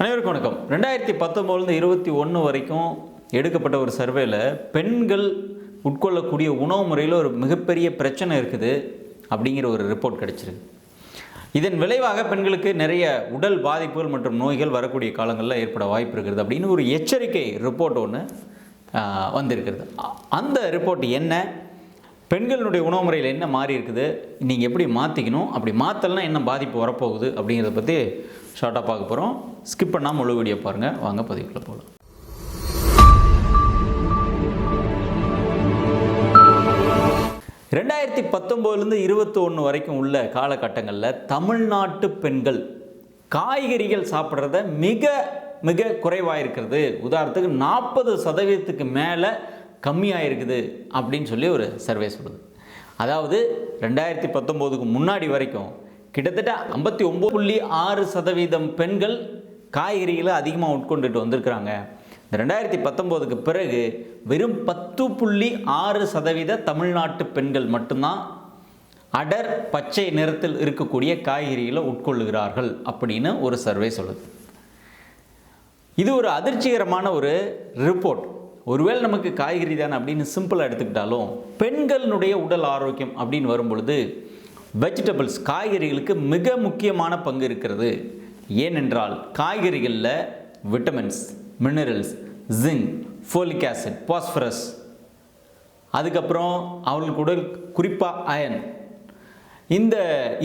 அனைவருக்கும் வணக்கம். 2019 வரைக்கும் எடுக்கப்பட்ட ஒரு சர்வேல பெண்கள் உட்கொள்ளக்கூடிய உணவு முறையில் ஒரு மிகப்பெரிய பிரச்சனை இருக்குது அப்படிங்கிற ஒரு ரிப்போர்ட் கிடைச்சிருக்கு. இதன் விளைவாக பெண்களுக்கு நிறைய உடல் பாதிப்புகள் மற்றும் நோய்கள் வரக்கூடிய காலங்களில் ஏற்பட வாய்ப்பு இருக்கிறது அப்படின்னு ஒரு எச்சரிக்கை ரிப்போர்ட் ஒன்று வந்திருக்கிறது. அந்த ரிப்போர்ட் என்ன, பெண்களுடைய உணவு முறையில் என்ன மாறி இருக்குது, நீங்கள் எப்படி மாற்றிக்கணும், அப்படி மாற்றலைன்னா என்ன பாதிப்பு வரப்போகுது அப்படிங்கிறத பற்றி ஷார்ட்டாக பார்க்க போகிறோம். ஸ்கிப் பண்ணாமல் முழு வீடியோ பாருங்கள். வாங்க பதிவுக்குள்ளே போகலாம். ரெண்டாயிரத்தி 19 வரைக்கும் உள்ள காலகட்டங்களில் தமிழ்நாட்டு பெண்கள் காய்கறிகள் சாப்பிட்றத மிக மிக குறைவாக இருக்கிறது. உதாரணத்துக்கு 40% மேலே கம்மியாக இருக்குது அப்படின்னு சொல்லி ஒரு சர்வே சொல்லுது. அதாவது 2019க்கு முன்னாடி வரைக்கும் கிட்டத்தட்ட 59.6% பெண்கள் காய்கறிகளை அதிகமாக உட்கொண்டுட்டு வந்திருக்கிறாங்க. இந்த 2019க்கு பிறகு வெறும் 10.6% தமிழ்நாட்டு பெண்கள் மட்டும்தான் அடர் பச்சை நிறத்தில் இருக்கக்கூடிய காய்கறிகளை உட்கொள்ளுகிறார்கள் அப்படின்னு ஒரு சர்வே சொல்லுது. இது ஒரு அதிர்ச்சிகரமான ஒரு ரிப்போர்ட். ஒருவேளை நமக்கு காய்கறி தானே அப்படின்னு சிம்பிளாக எடுத்துக்கிட்டாலும் பெண்களுடைய உடல் ஆரோக்கியம் அப்படின்னு வரும்பொழுது வெஜிடபிள்ஸ் காய்கறிகளுக்கு மிக முக்கியமான பங்கு இருக்கிறது. ஏனென்றால் காய்கறிகளில் vitamins, minerals, zinc, folic acid, phosphorus, அதுக்கப்புறம் அவர்களுக்கு உடல் குறிப்பாக அயன், இந்த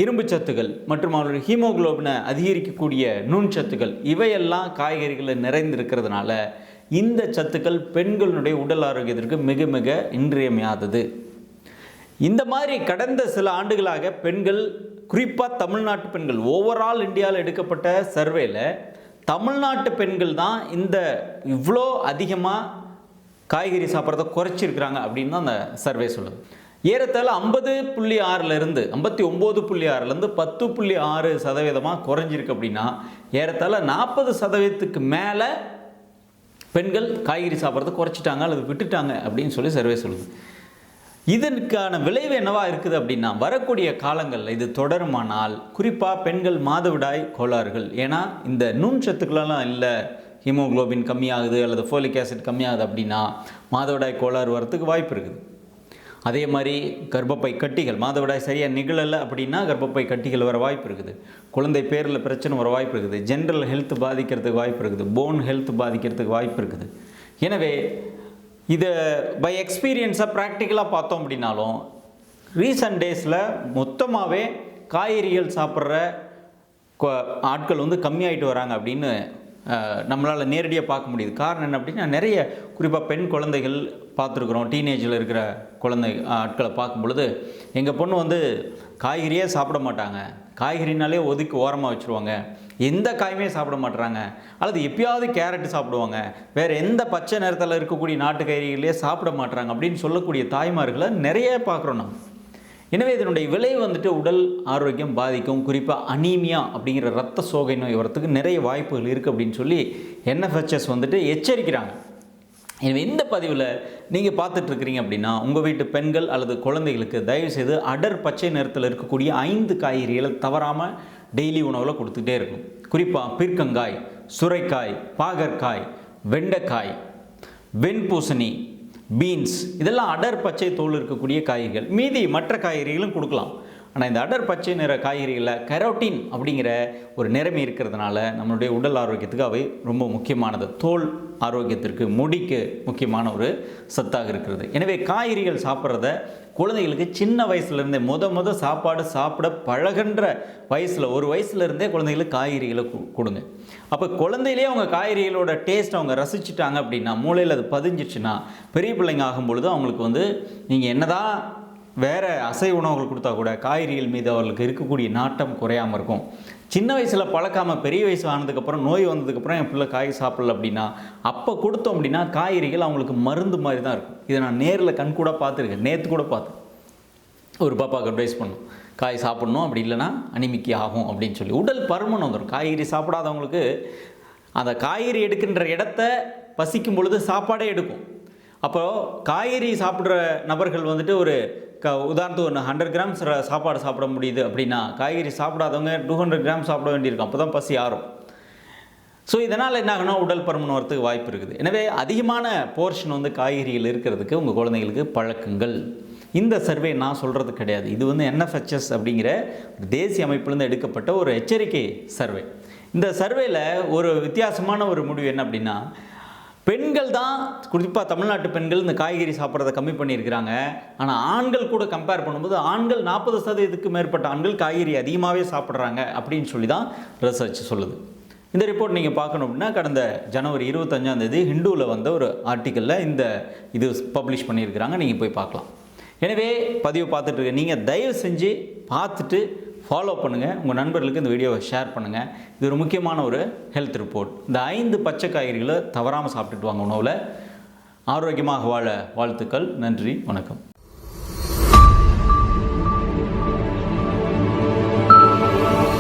இரும்பு சத்துக்கள் மற்றும் அவர்களுடைய ஹீமோகுளோபினை அதிகரிக்கக்கூடிய நுண்சத்துக்கள் இவையெல்லாம் காய்கறிகளில் நிறைந்திருக்கிறதுனால இந்த சத்துக்கள் பெண்களுடைய உடல் ஆரோக்கியத்திற்கு மிக மிக இன்றியமையாதது. இந்த மாதிரி கடந்த சில ஆண்டுகளாக பெண்கள், குறிப்பாக தமிழ்நாட்டு பெண்கள், ஓவரால் இந்தியாவில் எடுக்கப்பட்ட சர்வேல தமிழ்நாட்டு பெண்கள் தான் இந்த இவ்வளோ அதிகமாக காய்கறி சாப்பிட்றத குறைச்சிருக்கிறாங்க அப்படின்னு தான் அந்த சர்வே சொல்லுது. ஏறத்தாழ 50.6 59.6 10.6% குறைஞ்சிருக்கு. அப்படின்னா ஏறத்தாழ 40% மேலே பெண்கள் காய்கறி சாப்பிட்றத குறைச்சிட்டாங்க அல்லது விட்டுட்டாங்க அப்படின்னு சொல்லி சர்வே சொல்லுது. இதற்கான விளைவு என்னவா இருக்குது அப்படின்னா, வரக்கூடிய காலங்களில் இது தொடருமானால் குறிப்பாக பெண்கள் மாதவிடாய் கோளாறுகள், ஏன்னா இந்த நுண் சத்துக்களெல்லாம் இல்லை, ஹீமோகுளோபின் கம்மியாகுது அல்லது ஃபோலிக் ஆசிட் கம்மியாகுது அப்படின்னா மாதவிடாய் கோளாறு வரத்துக்கு வாய்ப்பு இருக்குது. அதே மாதிரி கர்ப்பப்பை கட்டிகள், மாதவிடாய் சரியாக நிகழலை அப்படின்னா கர்ப்பப்பை கட்டிகள் வர வாய்ப்பு இருக்குது. குழந்தை பேரில் பிரச்சனை வர வாய்ப்பு இருக்குது. ஜென்ரல் ஹெல்த் பாதிக்கிறதுக்கு வாய்ப்பு இருக்குது. போன் ஹெல்த் பாதிக்கிறதுக்கு வாய்ப்பு இருக்குது. எனவே இதை பை எக்ஸ்பீரியன்ஸாக ப்ராக்டிக்கலாக பார்த்தோம் அப்படின்னாலும் ரீசன்ட் டேஸில் மொத்தமாகவே காய்கறிகள் சாப்பிட்ற ஆட்கள் கம்மியாயிட்டு வராங்க அப்படின்னு நம்மளால் நேரடியாக பார்க்க முடியுது. காரணம் என்ன அப்படின்னா, நிறைய குறிப்பாக பெண் குழந்தைகள் பார்த்துருக்குறோம். டீனேஜில் இருக்கிற குழந்தை ஆட்களை பார்க்கும் பொழுது எங்கள் பொண்ணு காய்கறியே சாப்பிட மாட்டாங்க, காய்கறினாலே ஒதுக்கி ஓரமாக வச்சுருவாங்க, எந்த காயுமே சாப்பிட மாட்டுறாங்க, அல்லது எப்பயாவது கேரட் சாப்பிடுவாங்க, வேறு எந்த பச்சை நிறத்தில் இருக்கக்கூடிய நாட்டு காய்கறிகளே சாப்பிட மாட்டுறாங்க அப்படின்னு சொல்லக்கூடிய தாய்மார்களை நிறைய பார்க்குறோம் நம்ம. எனவே இதனுடைய விளைவு உடல் ஆரோக்கியம் பாதிக்கும். குறிப்பாக அனீமியா அப்படிங்கிற ரத்த சோகை நோய் வரத்துக்கு நிறைய வாய்ப்புகள் இருக்குது அப்படின்னு சொல்லி NFHS எச்சரிக்கிறாங்க. எனவே இந்த பதிவில் நீங்கள் பார்த்துட்ருக்கிறீங்க அப்படின்னா உங்கள் வீட்டு பெண்கள் அல்லது குழந்தைகளுக்கு தயவுசெய்து அடர் பச்சை நிறத்தில் இருக்கக்கூடிய 5 காய்கறிகளை தவறாமல் டெய்லி உணவில் கொடுத்துக்கிட்டே இருக்கும். குறிப்பாக பீர்க்கங்காய், சுரைக்காய், பாகற்காய், வெண்டைக்காய், வெண்பூசணி, பீன்ஸ், இதெல்லாம் அடர் பச்சை தோல் இருக்கக்கூடிய காய்கறிகள். மீதி மற்ற காய்கறிகளும் கொடுக்கலாம். ஆனால் இந்த அடர் பச்சை நிற காய்கறிகளில் கரோட்டின் அப்படிங்கிற ஒரு நிறமி இருக்கிறதுனால நம்மளுடைய உடல் ஆரோக்கியத்துக்கு அவை ரொம்ப முக்கியமானது. தோல் ஆரோக்கியத்திற்கு, முடிக்கு முக்கியமான ஒரு சத்தாக இருக்கிறது. எனவே காய்கறிகள் சாப்பிட்றத குழந்தைகளுக்கு சின்ன வயசுலேருந்தே சாப்பாடு சாப்பிட பழகின்ற வயசில், ஒரு வயசுலேருந்தே குழந்தைகளுக்கு காய்கறிகளை கொடுங்க. அப்போ குழந்தையிலே அவங்க காய்கறிகளோட டேஸ்ட் அவங்க ரசிச்சுட்டாங்க அப்படின்னா, மூளையில் அது பதிஞ்சிச்சுன்னா, பெரிய பிள்ளைங்க ஆகும்பொழுது அவங்களுக்கு நீங்கள் என்னதான் வேறு அசைவ உணவுகள் கொடுத்தா கூட காய்கறிகள் மீது அவர்களுக்கு இருக்கக்கூடிய நாட்டம் குறையாமல் இருக்கும். சின்ன வயசில் பழக்காமல் பெரிய வயசு ஆனதுக்கப்புறம், நோய் வந்ததுக்கப்புறம் என் பிள்ளை காய் சாப்பிடல அப்படின்னா, அப்போ கொடுத்தோம் அப்படின்னா காய்கறிகள் அவங்களுக்கு மருந்து மாதிரி தான் இருக்கும். இதை நான் நேரில் கண் கூட பார்த்துருக்கேன். நேற்று கூட பார்த்தேன். ஒரு பாப்பாவுக்கு அட்வைஸ் பண்ணணும், காய் சாப்பிட்ணும், அப்படி இல்லைன்னா அனிமிக்கி ஆகும் அப்படின்னு சொல்லி. உடல் பருமன் வந்துடும். காய்கறி சாப்பிடாதவங்களுக்கு அந்த காய்கறி எடுக்கின்ற இடத்த பசிக்கும் பொழுது சாப்பாடே எடுக்கும். அப்போது காய்கறி சாப்பிட்ற நபர்கள் ஒரு உதாரணத்துக்கு 100 கிராம்ஸ் சாப்பாடு சாப்பிட முடியுது அப்படின்னா, காய்கறி சாப்பிடாதவங்க 200 கிராம் சாப்பிட வேண்டியிருக்கும். அப்போ தான் பசி ஆறும். ஸோ இதனால் என்ன ஆகுனா உடல் பருமன் வரத்துக்கு வாய்ப்பு இருக்குது. எனவே அதிகமான போர்ஷன் வந்து காய்கறிகள் இருக்கிறதுக்கு உங்கள் குழந்தைங்களுக்கு பழக்குங்கள். இந்த சர்வே நான் சொல்கிறது கிடையாது. இது வந்து NFHS அப்படிங்கிற தேசிய அமைப்பிலேருந்து எடுக்கப்பட்ட ஒரு எச்சரிக்கை சர்வே. இந்த சர்வேல ஒரு வித்தியாசமான ஒரு முடிவு என்ன அப்படின்னா, பெண்கள் தான் குறிப்பாக தமிழ்நாட்டு பெண்கள் இந்த காய்கறி சாப்பிட்றத கம்மி பண்ணியிருக்கிறாங்க. ஆனால் ஆண்கள் கூட கம்பேர் பண்ணும்போது ஆண்கள் 40% மேற்பட்ட ஆண்கள் காய்கறி அதிகமாகவே சாப்பிட்றாங்க அப்படின்னு சொல்லி தான் ரிசர்ச் சொல்லுது. இந்த ரிப்போர்ட் நீங்கள் பார்க்கணும் அப்படின்னா கடந்த ஜனவரி 25 ஹிந்துவில் வந்த ஒரு ஆர்டிக்கலில் இது பப்ளிஷ் பண்ணியிருக்கிறாங்க. நீங்கள் போய் பார்க்கலாம். எனவே பதிவு பார்த்துட்டு இருக்க நீங்கள் தயவு செஞ்சு பார்த்துட்டு ஃபாலோ பண்ணுங்கள். உங்கள் நண்பர்களுக்கு இந்த வீடியோவை ஷேர் பண்ணுங்கள். இது ஒரு முக்கியமான ஒரு ஹெல்த் ரிப்போர்ட். இந்த 5 பச்சை காய்கறிகளை தவறாமல் சாப்பிட்டுட்டு வாங்க. உணவில் ஆரோக்கியமாக வாழ வாழ்த்துக்கள். நன்றி, வணக்கம்.